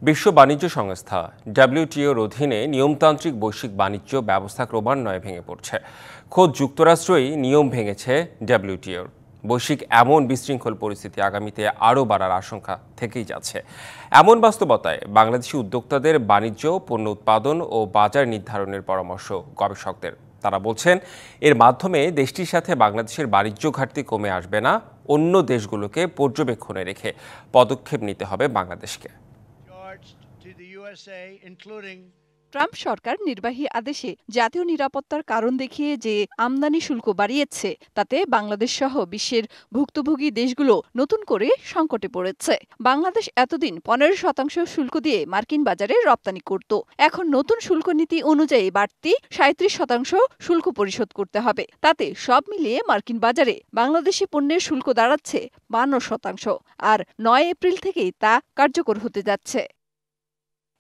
বিশ্ব বাণিজ্য সংস্থা ডব্লিউটিওর অধীনে নিয়মতান্ত্রিক বৈশ্বিক বাণিজ্য ব্যবস্থা ক্রমান্বয়ে ভেঙে পড়ছে। খোদ যুক্তরাষ্ট্রই নিয়ম ভেঙেছে ডব্লিউটিওর। বৈশ্বিক এমন বিশৃঙ্খল পরিস্থিতি আগামীতে আরও বাড়ার আশঙ্কা থেকেই যাচ্ছে। এমন বাস্তবতায় বাংলাদেশি উদ্যোক্তাদের বাণিজ্য, পণ্য উৎপাদন ও বাজার নির্ধারণের পরামর্শ গবেষকদের। তারা বলছেন, এর মাধ্যমে দেশটির সাথে বাংলাদেশের বাণিজ্য ঘাটতি কমে আসবে না, অন্য দেশগুলোকে পর্যবেক্ষণে রেখে পদক্ষেপ নিতে হবে বাংলাদেশকে। ট্রাম্প সরকার নির্বাহী আদেশে জাতীয় নিরাপত্তার কারণ দেখিয়ে যে আমদানি শুল্ক বাড়িয়েছে, তাতে বাংলাদেশ সহ বিশ্বের ভুক্তভোগী দেশগুলো নতুন করে সংকটে পড়েছে। বাংলাদেশ এতদিন 15% শুল্ক দিয়ে মার্কিন বাজারে রপ্তানি করত। এখন নতুন শুল্ক নীতি অনুযায়ী বাড়তি 37% শুল্ক পরিশোধ করতে হবে। তাতে সব মিলিয়ে মার্কিন বাজারে বাংলাদেশি পণ্যের শুল্ক দাঁড়াচ্ছে 52%, আর 9 এপ্রিল থেকেই তা কার্যকর হতে যাচ্ছে।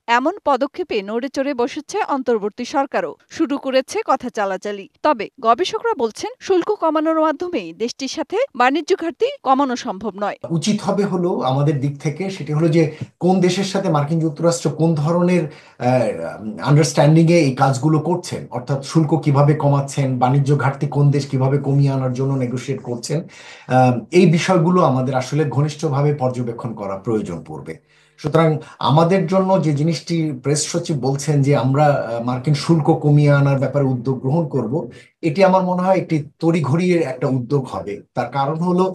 এমন পদক্ষেপে নড়েচড়ে বসেছে অন্তর্বর্তী সরকারও, শুরু করেছে কথা চালাচালি। তবে গবেষকরা বলছেন, শুল্ক কমানোর মাধ্যমে দেশটির সাথে বাণিজ্য ঘাটতি কমানো সম্ভব নয়। উচিত হবে হলো আমাদের দিক থেকে, সেটি হলো যে কোন দেশের সাথে মার্কিন যুক্তরাষ্ট্র কোন ধরনের আন্ডারস্ট্যান্ডিং এ এই কাজগুলো করছেন, অর্থাৎ শুল্ক কিভাবে কমাচ্ছেন, বাণিজ্য ঘাটতি কোন দেশ কিভাবে কমিয়ে আনার জন্য নেগোশিয়েট করছেন, এই বিষয়গুলো আমাদের আসলে ঘনিষ্ঠভাবে পর্যবেক্ষণ করা প্রয়োজন পড়বে। সুতরাং আমাদের জন্য যে জিনিসটি প্রেস সচিব বলছেন যে আমরা মার্কিন শুল্ক কমিয়ে আনার ব্যাপারে উদ্যোগ গ্রহণ করব, এটি আমার মনে হয় একটি তড়িঘড়ির একটা উদ্যোগ হবে। তার কারণ হলো,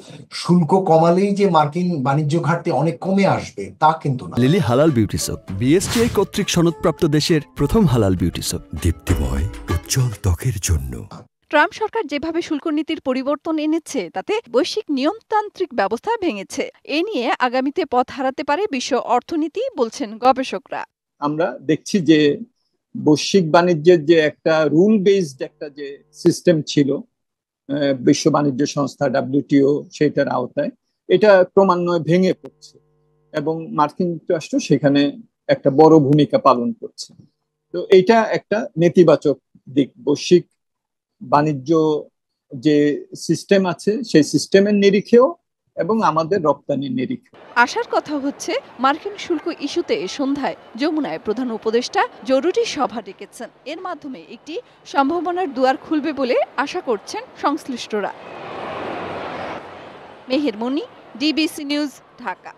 শুল্ক কমালেই যে মার্কিন বাণিজ্য ঘাটতি অনেক কমে আসবে তা কিন্তু না। লিলি হালাল বিউটি সোপ, বিএসটিআই কর্তৃক সনদপ্রাপ্ত দেশের প্রথম হালাল বিউটি সোপ, দীপ্তিময় উজ্জ্বল ত্বকের জন্য। ট্রাম্প সরকার যেভাবে শুল্ক নীতির পরিবর্তন এনেছে, তাতে বৈশ্বিক নিয়মতান্ত্রিক ব্যবস্থা ভেঙেছে। এ নিয়ে আগামীতে পথ হারাতে পারে বিশ্ব অর্থনীতি, বলছেন গবেষকরা। আমরা দেখছি যে বৈশ্বিক বাণিজ্যের যে একটা রুল বেসড একটা যে সিস্টেম ছিল বিশ্ব বাণিজ্য সংস্থা ডব্লিউটিও, সেটার আওতায় এটা ক্রমান্বয়ে ভেঙে পড়ছে এবং মার্কিন যুক্তরাষ্ট্র সেখানে একটা বড় ভূমিকা পালন করছে। তো এটা একটা নেতিবাচক দিক বৈশ্বিক বাণিজ্য যে সিস্টেম আছে সেই সিস্টেমের নিরিখেও এবং আমাদের রপ্তানির নিরিখে। আশার কথা হচ্ছে, মার্কিন শুল্ক ইস্যুতে সন্ধ্যায় যমুনায় প্রধান উপদেষ্টা জরুরি সভা ডেকেছেন। এর মাধ্যমে একটি সম্ভাবনার দুয়ার খুলবে বলে আশা করছেন সংশ্লিষ্টরা। মেহের মনি, ডিবিসি নিউজ, ঢাকা।